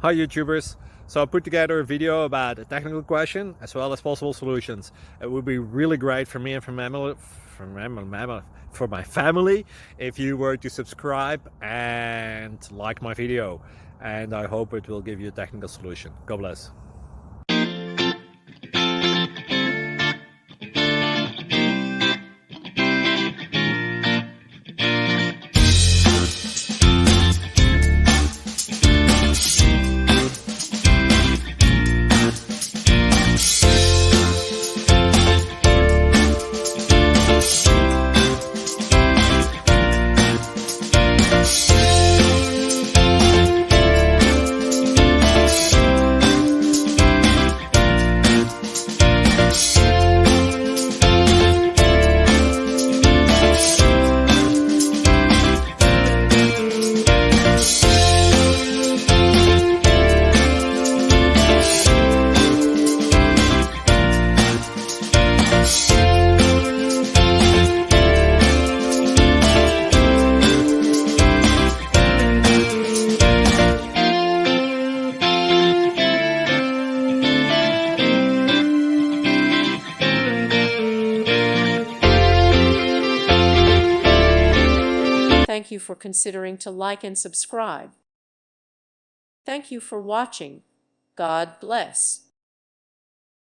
Hi YouTubers! So I put together a video about a technical question as well as possible solutions. It would be really great for me and for my family if you were to subscribe and like my video, and I hope it will give you a technical solution. God bless. Thank you for considering to like and subscribe. Thank you for watching. God bless.